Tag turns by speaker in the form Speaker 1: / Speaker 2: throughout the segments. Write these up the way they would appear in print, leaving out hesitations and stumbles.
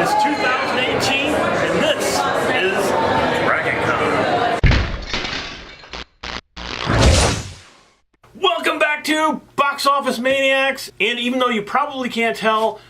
Speaker 1: It's 2018, and this is DragonCon. Welcome back to Box Office Maniacs, and even though you probably can't tell,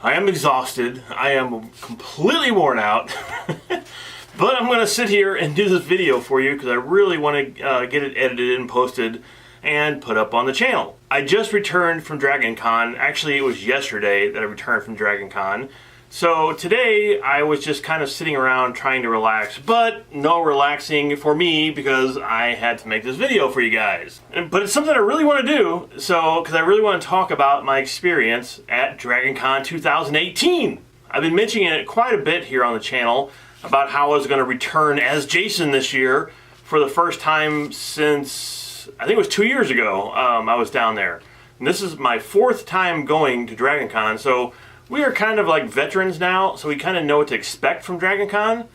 Speaker 1: I am exhausted. I am completely worn out. But I'm going to sit here and do this video for you because I really want to get it edited and posted and put up on the channel. I just returned from DragonCon. Actually, it was yesterday that I returned from DragonCon. So today I was just kind of sitting around trying to relax, but no relaxing for me because I had to make this video for you guys. But it's something I really want to do, because I really want to talk about my experience at DragonCon 2018. I've been mentioning it quite a bit here on the channel about how I was going to return as Jason this year for the first time since, I think it was 2 years ago, I was down there. And this is my 4th time going to DragonCon, so we are kind of like veterans now, so we kind of know what to expect from DragonCon.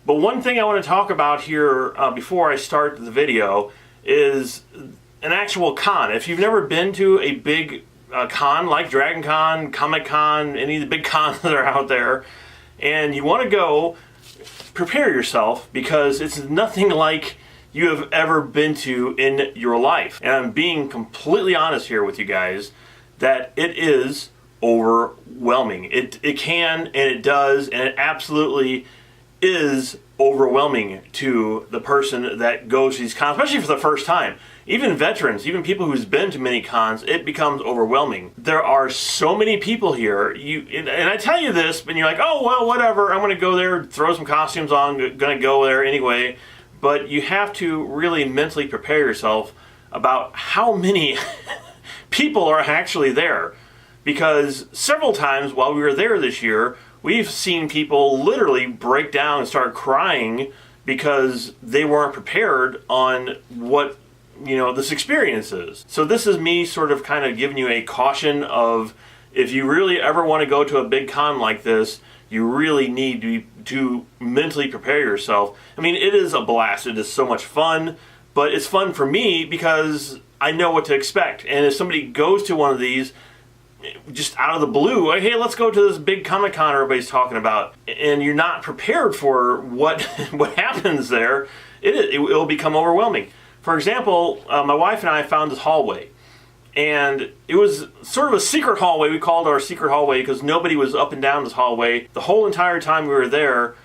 Speaker 1: But one thing I want to talk about here before I start the video is an actual con. If you've never been to a big con like DragonCon, Comic-Con, any of the big cons that are out there, and you want to go, prepare yourself because it's nothing like you have ever been to in your life. And I'm being completely honest here with you guys that it is overwhelming. It can and it does and it absolutely is overwhelming to the person that goes to these cons, especially for the first time. Even veterans, even people who's been to many cons, it becomes overwhelming. There are so many people here, and I tell you this, and you're like, oh, well, whatever, I'm going to go there, throw some costumes on, going to go there anyway. But you have to really mentally prepare yourself about how many people are actually there. Because several times while we were there this year, we've seen people literally break down and start crying because they weren't prepared on what, this experience is. So this is me sort of kind of giving you a caution of if you really ever want to go to a big con like this, you really need to mentally prepare yourself. I mean, it is a blast. It is so much fun, but it's fun for me because I know what to expect. And if somebody goes to one of these just out of the blue, like, hey, let's go to this big Comic-Con everybody's talking about, and you're not prepared for what happens there, it'll become overwhelming. For example, my wife and I found this hallway, and it was sort of a secret hallway. We called it our secret hallway because nobody was up and down this hallway. The whole entire time we were there,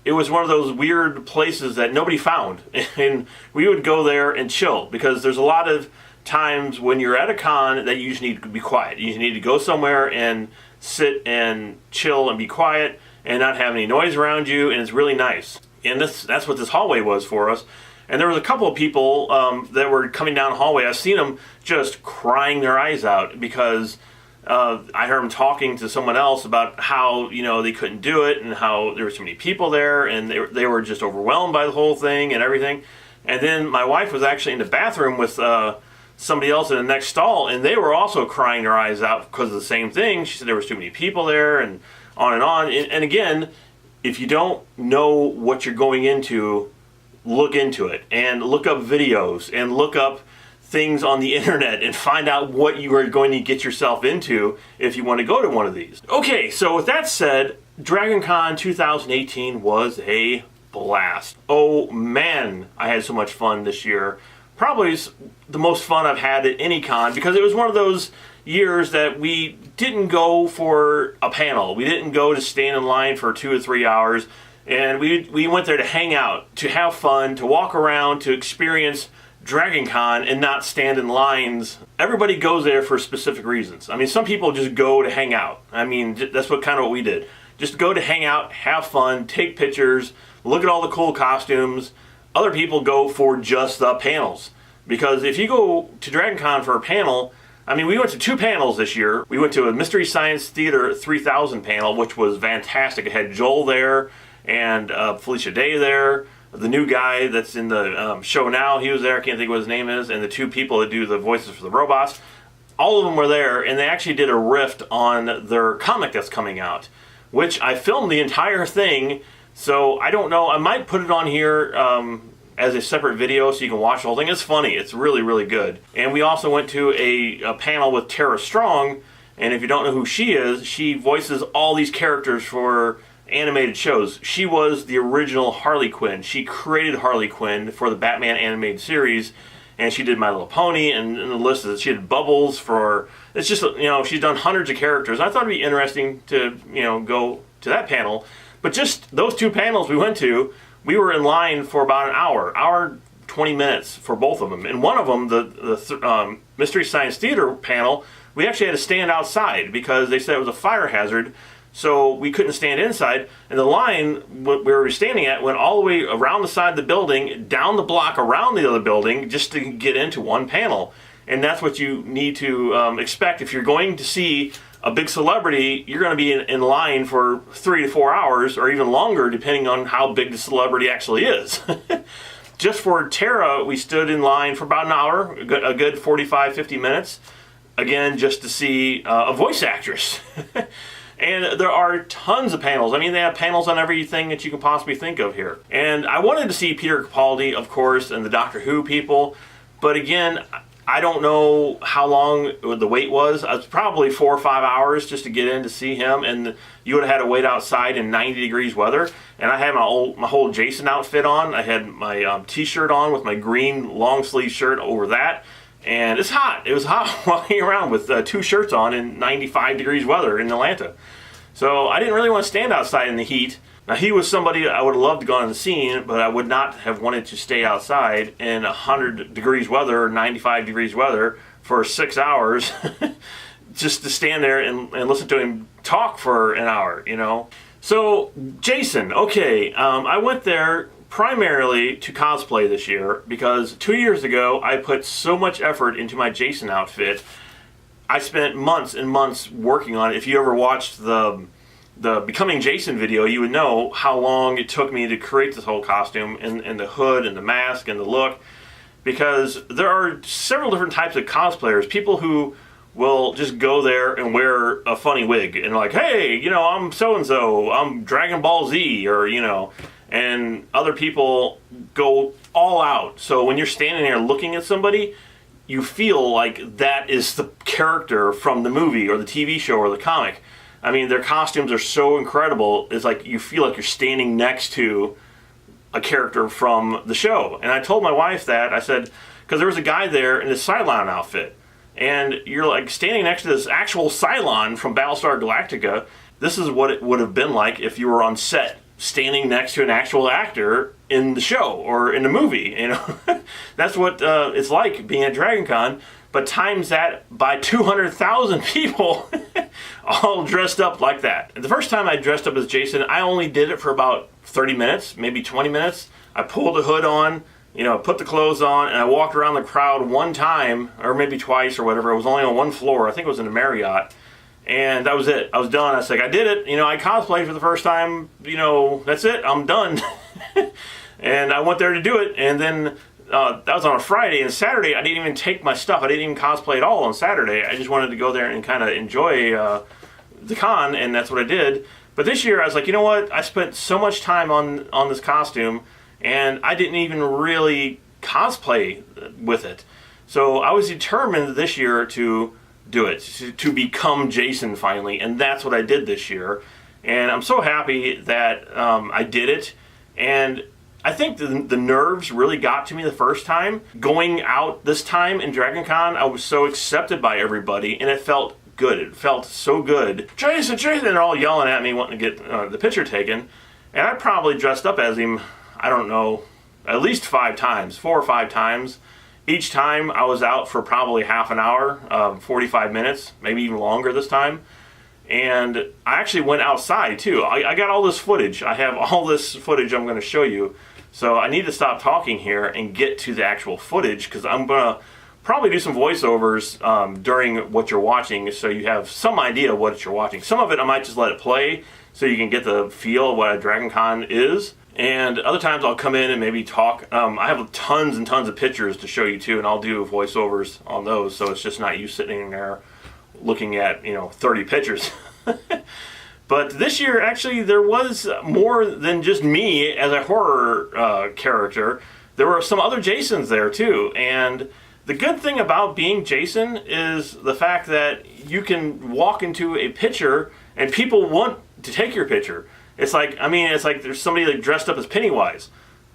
Speaker 1: it was one of those weird places that nobody found, and we would go there and chill because there's a lot of times when you're at a con that you just need to be quiet. You just need to go somewhere and sit and chill and be quiet and not have any noise around you, and it's really nice. And that's what this hallway was for us. And there was a couple of people that were coming down the hallway. I've seen them just crying their eyes out because I heard them talking to someone else about how they couldn't do it and how there were so many people there and they were just overwhelmed by the whole thing and everything. And then my wife was actually in the bathroom with somebody else in the next stall, and they were also crying their eyes out because of the same thing. She said there was too many people there, and on and on. And again, if you don't know what you're going into, look into it, and look up videos, and look up things on the internet, and find out what you are going to get yourself into if you want to go to one of these. Okay, so with that said, DragonCon 2018 was a blast. Oh man, I had so much fun this year. Probably the most fun I've had at any con because it was one of those years that we didn't go for a panel. We didn't go to stand in line for 2 or 3 hours, and we went there to hang out, to have fun, to walk around, to experience DragonCon and not stand in lines. Everybody goes there for specific reasons. I mean, some people just go to hang out. I mean, that's what we did. Just go to hang out, have fun, take pictures, look at all the cool costumes. Other people go for just the panels. Because if you go to DragonCon for a panel, I mean, we went to 2 panels this year. We went to a Mystery Science Theater 3000 panel, which was fantastic. It had Joel there and Felicia Day there. The new guy that's in the show now, he was there. I can't think what his name is. And the 2 people that do the voices for the robots. All of them were there, and they actually did a riff on their comic that's coming out, which I filmed the entire thing. So I don't know, I might put it on here as a separate video so you can watch the whole thing. It's funny, it's really, really good. And we also went to a panel with Tara Strong, And if you don't know who she is, she voices all these characters for animated shows. She was the original Harley Quinn. She created Harley Quinn for the Batman animated series, and she did My Little Pony, and the list is, she did Bubbles for, it's just, you know, she's done hundreds of characters. I thought it'd be interesting to, you know, go to that panel. But just those two panels we went to, we were in line for about an hour 20 minutes for both of them. And one of them, the Mystery Science Theater panel, we actually had to stand outside because they said it was a fire hazard. So we couldn't stand inside, and the line we were standing at went all the way around the side of the building, down the block around the other building, just to get into one panel. And that's what you need to expect. If you're going to see a big celebrity, you're going to be in line for 3 to 4 hours, or even longer, depending on how big the celebrity actually is. Just for Tara, we stood in line for about an hour, a good 45, 50 minutes, again, just to see a voice actress. And there are tons of panels. I mean, they have panels on everything that you can possibly think of here. And I wanted to see Peter Capaldi, of course, and the Doctor Who people. But again, I don't know how long the wait was. It was probably 4 or 5 hours just to get in to see him. And you would have had to wait outside in 90 degrees weather. And I had my whole Jason outfit on. I had my t-shirt on with my green long sleeve shirt over that. And it's hot. It was hot walking around with 2 shirts on in 95 degrees weather in Atlanta. So I didn't really want to stand outside in the heat. Now, he was somebody I would have loved to go on the scene, but I would not have wanted to stay outside in 100 degrees weather or 95 degrees weather for 6 hours just to stand there and listen to him talk for an hour, you know. So, Jason, okay, I went there primarily to cosplay this year because 2 years ago I put so much effort into my Jason outfit. I spent months and months working on it. If you ever watched the Becoming Jason video, you would know how long it took me to create this whole costume and the hood and the mask and the look, because there are several different types of cosplayers. People who will just go there and wear a funny wig and like, hey, you know, I'm so-and-so, I'm Dragon Ball Z, or, you know, and other people go all out. So when you're standing there looking at somebody, you feel like that is the character from the movie or the TV show or the comic. I mean, their costumes are so incredible. It's like you feel like you're standing next to a character from the show. And I told my wife that. I said, because there was a guy there in his Cylon outfit. And you're like standing next to this actual Cylon from Battlestar Galactica. This is what it would have been like if you were on set, standing next to an actual actor in the show or in the movie, you know. That's what it's like being at Dragon Con, but times that by 200,000 people all dressed up like that. The first time I dressed up as Jason, I only did it for about 30 minutes, maybe 20 minutes. I pulled the hood on, you know, put the clothes on, and I walked around the crowd one time, or maybe twice or whatever. It was only on one floor. I think it was in the Marriott. And that was it. I was done. I was like, I did it. You know, I cosplayed for the first time. You know, that's it. I'm done. And I went there to do it. And then that was on a Friday. And Saturday, I didn't even take my stuff. I didn't even cosplay at all on Saturday. I just wanted to go there and kind of enjoy the con. And that's what I did. But this year, I was like, you know what? I spent so much time on this costume. And I didn't even really cosplay with it. So I was determined this year to do it, to become Jason finally, and that's what I did this year. And I'm so happy that I did it. And I think the nerves really got to me the first time. Going out this time in Dragon Con, I was so accepted by everybody, and it felt good. It felt so good. Jason, Jason, and they're all yelling at me, wanting to get the picture taken. And I probably dressed up as him, I don't know, at least 5 times, 4 or 5 times. Each time I was out for probably half an hour, 45 minutes, maybe even longer this time. And I actually went outside too. I got all this footage. I have all this footage I'm going to show you. So I need to stop talking here and get to the actual footage, because I'm going to probably do some voiceovers during what you're watching, so you have some idea what you're watching. Some of it I might just let it play so you can get the feel of what a Dragon Con is. And other times I'll come in and maybe talk. I have tons and tons of pictures to show you too, and I'll do voiceovers on those, so it's just not you sitting there looking at, you know, 30 pictures. But this year, actually, there was more than just me as a horror character. There were some other Jasons there too, and The good thing about being Jason is the fact that you can walk into a picture and people want to take your picture. It's like, I mean, it's like there's somebody like dressed up as Pennywise.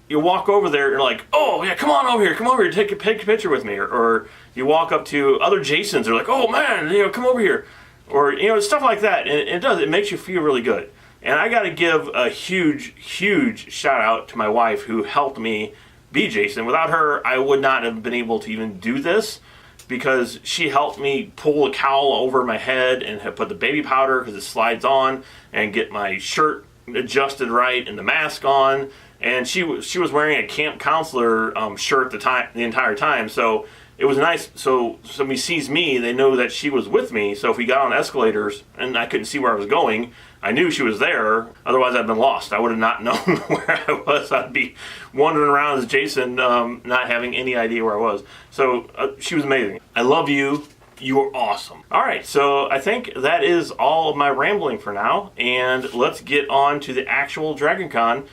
Speaker 1: You walk over there and you're like, oh yeah, come on over here, take a picture with me. Or you walk up to other Jasons, they're like, oh man, come over here. Or, stuff like that. And it makes you feel really good. And I gotta give a huge, huge shout out to my wife who helped me be Jason. Without her, I would not have been able to even do this, because she helped me pull a cowl over my head and put the baby powder, because it slides on, and get my shirt adjusted right and the mask on. And she was wearing a camp counselor shirt the entire time, so it was nice. So somebody sees me, they know that she was with me. So if we got on escalators and I couldn't see where I was going, I knew she was there. Otherwise, I'd been lost. I would have not known where I was. I'd be wandering around as Jason, not having any idea where I was. So she was amazing. I love you. You are awesome. All right, so I think that is all of my rambling for now, and let's get on to the actual Dragon Con.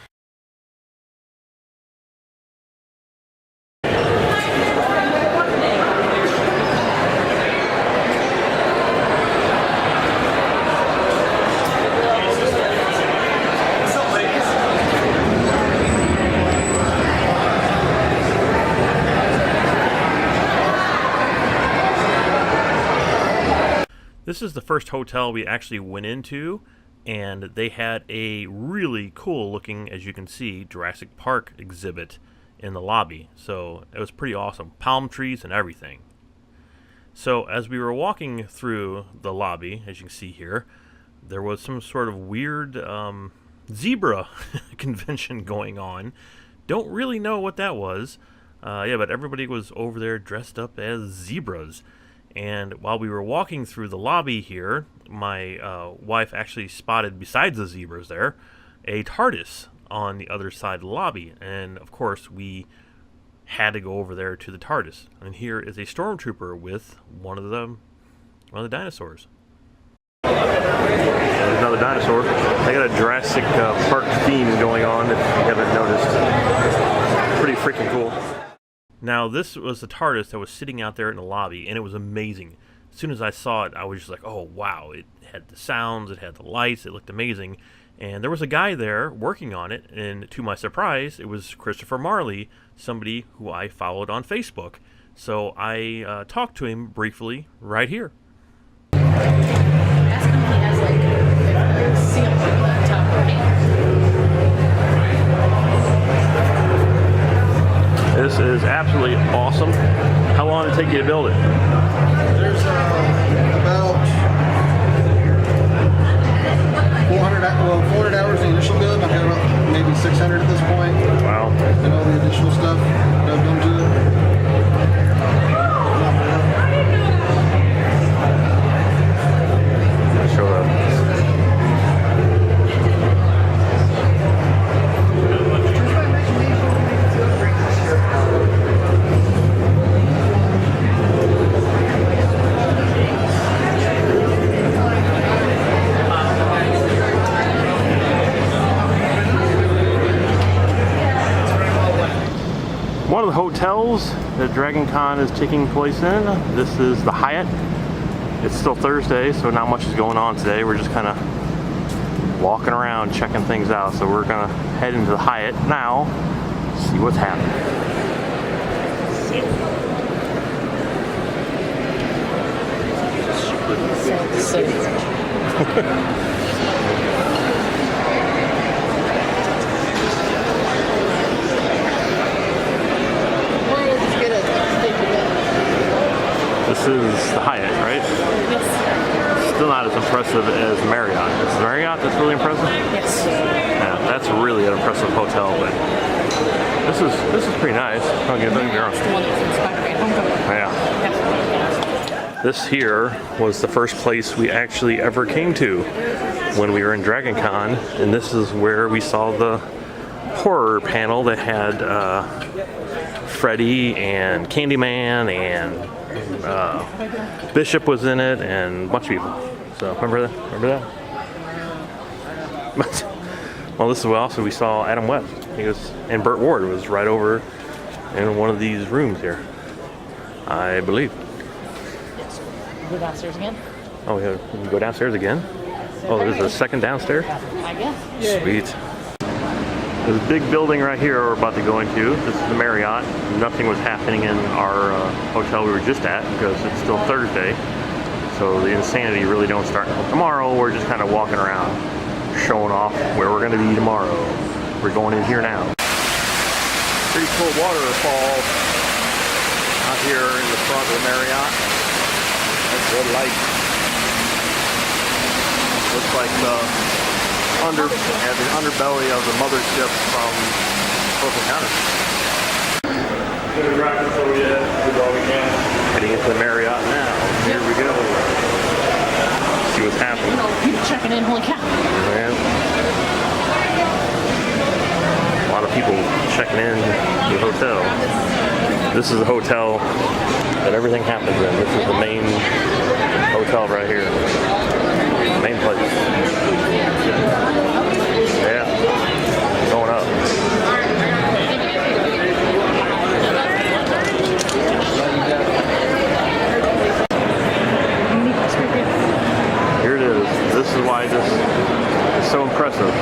Speaker 1: This is the first hotel we actually went into, and they had a really cool looking, as you can see, Jurassic Park exhibit in the lobby. So it was pretty awesome. Palm trees and everything. So as we were walking through the lobby, as you can see here, there was some sort of weird zebra convention going on. Don't really know what that was. Yeah, but everybody was over there dressed up as zebras. And while we were walking through the lobby here, my wife actually spotted, besides the zebras there, a TARDIS on the other side of the lobby. And of course, we had to go over there to the TARDIS. And here is a stormtrooper with one of the dinosaurs. There's another dinosaur. They got a Jurassic Park theme going on, if you haven't noticed. Pretty freaking cool. Now, this was the TARDIS that was sitting out there in the lobby, and it was amazing. As soon as I saw it, I was just like, oh, wow. It had the sounds, it had the lights, it looked amazing. And there was a guy there working on it, and to my surprise, it was Christopher Marley, somebody who I followed on Facebook. So I talked to him briefly right here.
Speaker 2: Ask him if he has, like, a seal on the top right.
Speaker 1: This is absolutely awesome. How long did it take you to build it?
Speaker 3: There's about 400 hours in the initial build. I've got about maybe 600 at this point.
Speaker 1: Wow.
Speaker 3: And all the additional stuff that I've done to it.
Speaker 1: Show that. One of the hotels that Dragon Con is taking place in, this is the Hyatt. It's still Thursday, so not much is going on today. We're just kind of walking around, checking things out. So we're gonna head into the Hyatt now, see what's happening. This is the Hyatt, right?
Speaker 2: Yes.
Speaker 1: Still not as impressive as Marriott. Is Marriott that's really impressive?
Speaker 2: Yes.
Speaker 1: Yeah, that's really an impressive hotel, but this is pretty nice. Don't get me wrong.
Speaker 2: The one that's inspired by Homecoming.
Speaker 1: Yeah. This here was the first place we actually ever came to when we were in Dragon Con, and this is where we saw the horror panel that had Freddy and Candyman and Bishop was in it, and a bunch of people. So remember that? Well, this is where also we saw Adam West. He was, and Burt Ward was right over in one of these rooms here. I believe.
Speaker 2: Yes. Go downstairs again?
Speaker 1: Oh, yeah, we can go downstairs again? Oh, there's a second downstairs?
Speaker 2: I guess.
Speaker 1: Sweet. There's a big building right here we're about to go into. This is the Marriott. Nothing was happening in our hotel we were just at because it's still Thursday. So the insanity really don't start until tomorrow. We're just kind of walking around, showing off where we're going to be tomorrow. We're going in here now. Pretty cool waterfall out here in the front of the Marriott. That's good light. Looks like the underbelly of the mothership from Brooklyn County. Heading into the Marriott now. Here we go. See what's happening.
Speaker 2: People checking in, holy cow.
Speaker 1: Man. A lot of people checking in to the hotel. This is the hotel that everything happens in. This is the main hotel right here. Main place. Yeah. Going up. Here it is. This is why this is so impressive.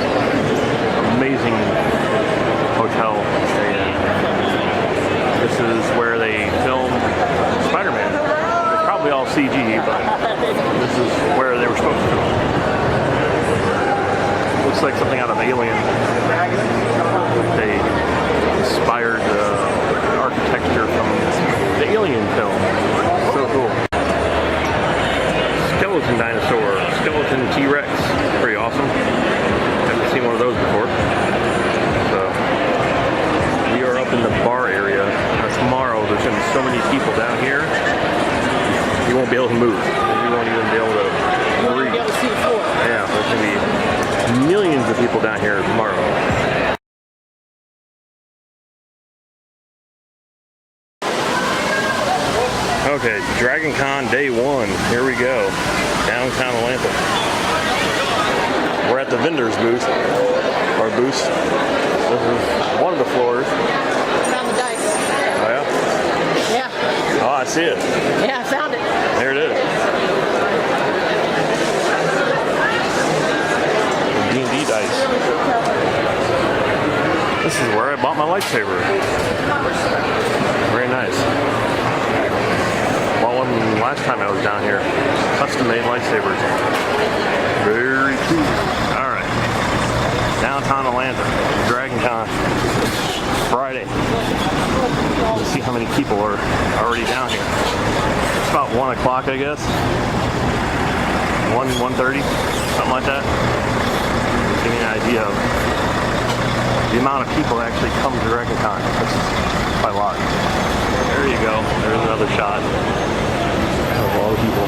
Speaker 1: Amazing hotel to stay in. This is where they filmed Spider-Man. It's probably all CG, but this is where they were supposed to film. Looks like something out of Alien. They inspired architecture from the Alien film. So cool. Skeleton dinosaur, skeleton T-Rex. Pretty awesome. Haven't seen one of those before. So we are up in the bar area. Tomorrow there's going to be so many people down here. You won't be able to move. You won't even be able to breathe.
Speaker 2: Be able to see the floor.
Speaker 1: Yeah, there's going to be millions of people down here tomorrow. Okay, Dragon Con Day 1. Here we go. Downtown Atlanta. We're at the vendor's booth. Our booth. This is one of the floors.
Speaker 2: Found the dice.
Speaker 1: Oh yeah?
Speaker 2: Yeah.
Speaker 1: Oh, I see it.
Speaker 2: Yeah, I found it.
Speaker 1: There it is. D&D dice. This is where I bought my lightsaber. Very nice. Bought one last time I was down here. Custom-made lightsabers. Very cool. All right. Downtown Atlanta. Dragon Con. Friday. Let's see how many people are already down here. It's about 1 o'clock, I guess. 1:30, something like that. Give me an idea of the amount of people that actually come to Dragon Con. It's quite a lot. There you go. There's another shot of all the people.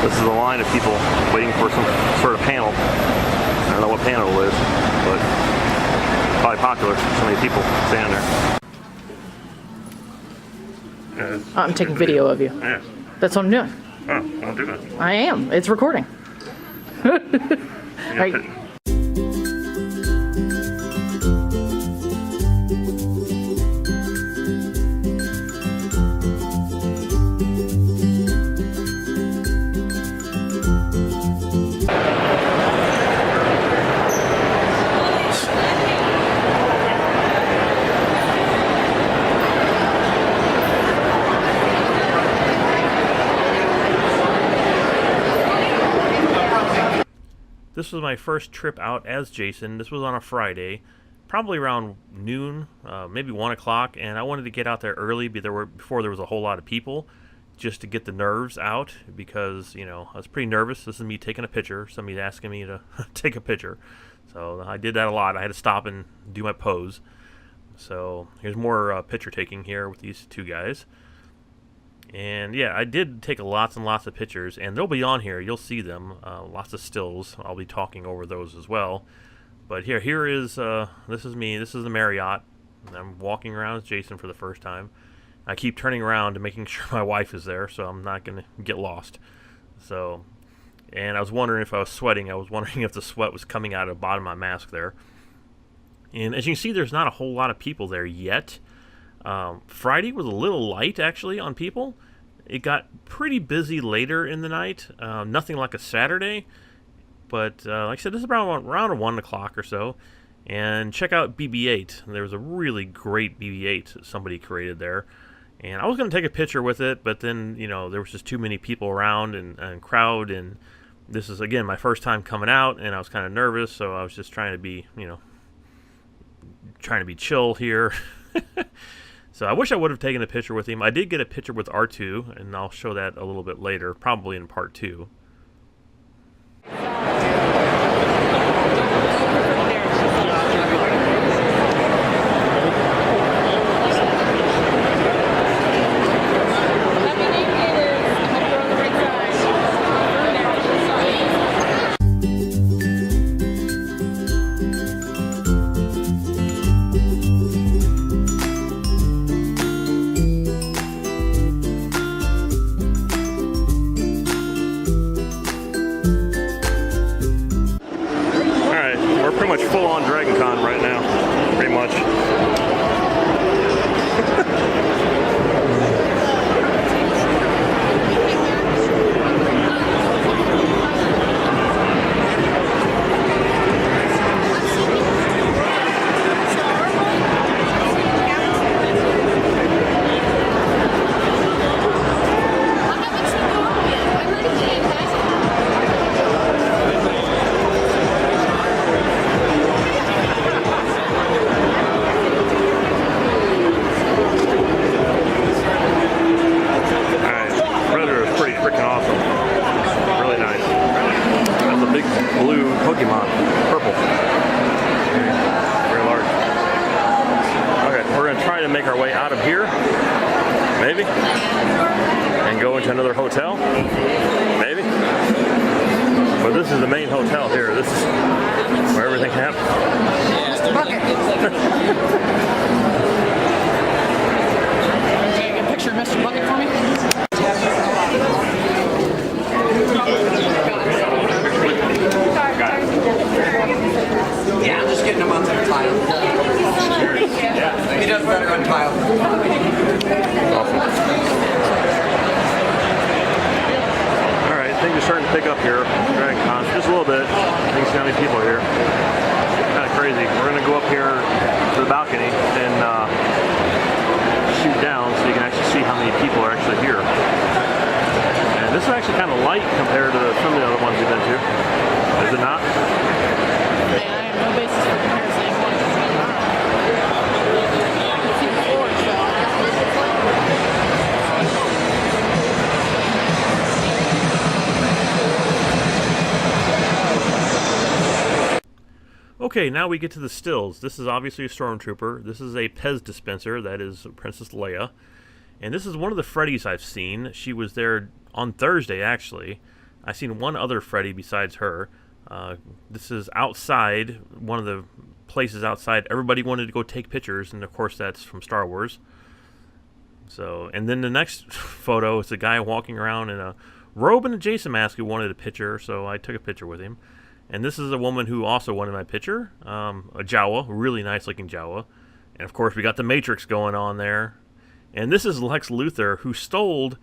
Speaker 1: This is a line of people waiting for some sort of panel. I don't know what panel it is, but probably popular. So many people standing there.
Speaker 2: I'm taking video of you.
Speaker 1: Yeah.
Speaker 2: That's what I'm doing.
Speaker 1: Oh, don't do that.
Speaker 2: I am. It's recording. Right.
Speaker 1: This was my first trip out as Jason. This was on a Friday, probably around noon, maybe 1 o'clock, and I wanted to get out there early before there was a whole lot of people, just to get the nerves out, because, you know, I was pretty nervous. This is me taking a picture. Somebody's asking me to take a picture. So I did that a lot. I had to stop and do my pose. So here's more picture taking here with these two guys. And yeah, I did take lots and lots of pictures, and they'll be on here. You'll see them. Lots of stills. I'll be talking over those as well. But here is this is me. This is the Marriott. I'm walking around as Jason for the first time. I keep turning around and making sure my wife is there, so I'm not gonna get lost. So, and I was wondering if I was sweating. I was wondering if the sweat was coming out of the bottom of my mask there. And as you can see, there's not a whole lot of people there yet. Friday was a little light, actually, on people. It got pretty busy later in the night. Nothing like a Saturday. But like I said, this is around 1 o'clock or so. And check out BB-8. There was a really great BB-8 that somebody created there. And I was going to take a picture with it, but then, you know, there was just too many people around and crowd. And this is, again, my first time coming out, and I was kind of nervous. So I was just trying to be, you know, trying to be chill here. So I wish I would have taken a picture with him. I did get a picture with R2, and I'll show that a little bit later, probably in part 2. Pretty much full on Dragon Con right now, pretty much. Make our way out of here, maybe, and go into another hotel, maybe. But this is the main hotel here. This is where everything happens.
Speaker 2: Mr. Bucket. Can you get a picture of Mr. Bucket for me?
Speaker 4: Yeah, I'm just getting him onto the tile. He does better on tile.
Speaker 1: Awesome. Alright, things are starting to pick up here. Dragon Con, just a little bit. I think see how many people are here. Kind of crazy. We're going to go up here to the balcony and shoot down so you can actually see how many people are actually here. And this is actually kind of light compared to some of the other ones we've been to. Is it not?
Speaker 2: I have no basis for comparison.
Speaker 1: Okay, now we get to the stills. This is obviously a Stormtrooper. This is a Pez dispenser. That is Princess Leia. And this is one of the Freddys I've seen. She was there on Thursday, actually. I've seen one other Freddy besides her. This is outside, one of the places outside. Everybody wanted to go take pictures, and of course that's from Star Wars. So, and then the next photo is a guy walking around in a robe and a Jason mask who wanted a picture, so I took a picture with him. And this is a woman who also wanted my picture, a Jawa, really nice looking Jawa. And of course we got the Matrix going on there. And this is Lex Luthor, who stole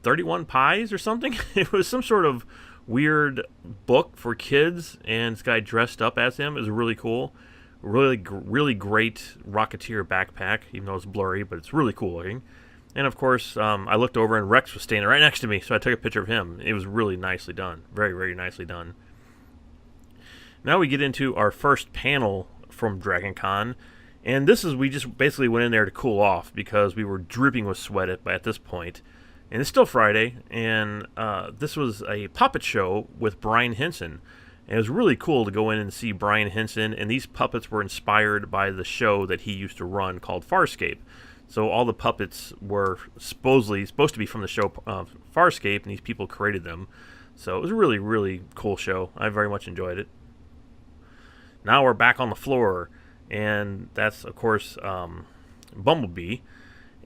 Speaker 1: 31 pies or something. It was some sort of weird book for kids, and this guy dressed up as him. It was really cool. Really great Rocketeer backpack, even though it's blurry, but it's really cool looking. And of course, I looked over and Rex was standing right next to me, so I took a picture of him. It was really nicely done. Very, very nicely done. Now we get into our first panel from Dragon Con. And this is, we just basically went in there to cool off because we were dripping with sweat at this point. And it's still Friday, and this was a puppet show with Brian Henson. And it was really cool to go in and see Brian Henson, and these puppets were inspired by the show that he used to run called Farscape. So all the puppets were supposed to be from the show Farscape, and these people created them. So it was a really, really cool show. I very much enjoyed it. Now we're back on the floor, and that's, of course, Bumblebee.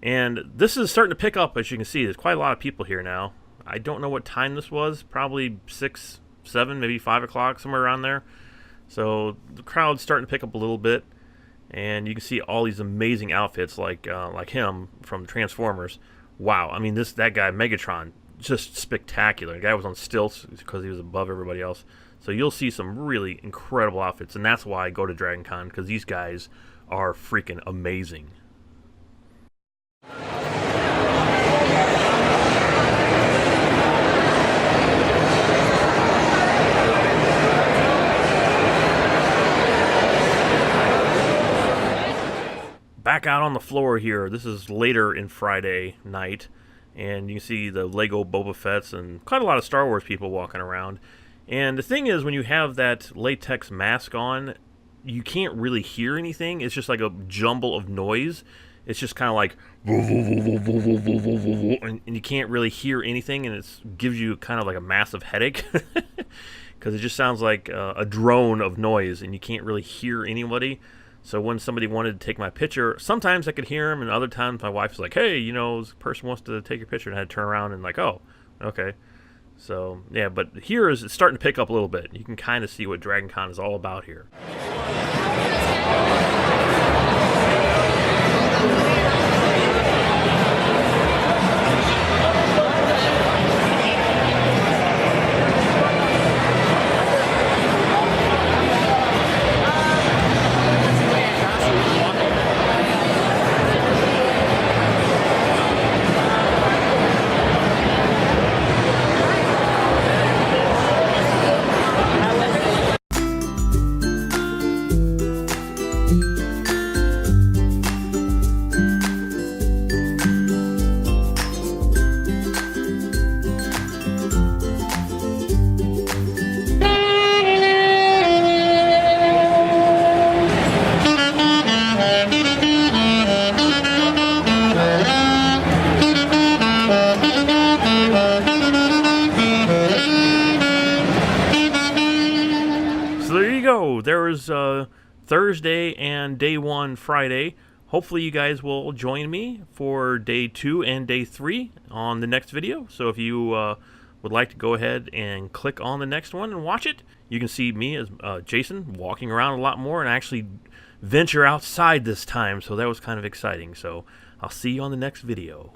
Speaker 1: And this is starting to pick up, as you can see. There's quite a lot of people here now. I don't know what time this was. Probably 6, 7, maybe 5 o'clock, somewhere around there. So the crowd's starting to pick up a little bit. and you can see all these amazing outfits like him from Transformers. Wow, I mean that guy Megatron, just spectacular. The guy was on stilts because he was above everybody else. So you'll see some really incredible outfits, and that's why I go to Dragon Con, because these guys are freaking amazing. Back out on the floor here. This is later in Friday night, and you can see the Lego Boba Fett's and quite a lot of Star Wars people walking around. And the thing is, when you have that latex mask on, you can't really hear anything. It's just like a jumble of noise. It's just kind of like, and you can't really hear anything, and it gives you kind of like a massive headache because it just sounds like a drone of noise, and you can't really hear anybody. So when somebody wanted to take my picture, sometimes I could hear them, and other times my wife's like, hey, you know, this person wants to take your picture, and I had to turn around and like, oh, okay. So, yeah, but here it's starting to pick up a little bit. You can kind of see what Dragon Con is all about here. There was Thursday and day 1 Friday. Hopefully you guys will join me for day 2 and day 3 on the next video. So if you would like to go ahead and click on the next one and watch it, you can see me as Jason walking around a lot more and actually venture outside this time. So that was kind of exciting. So I'll see you on the next video.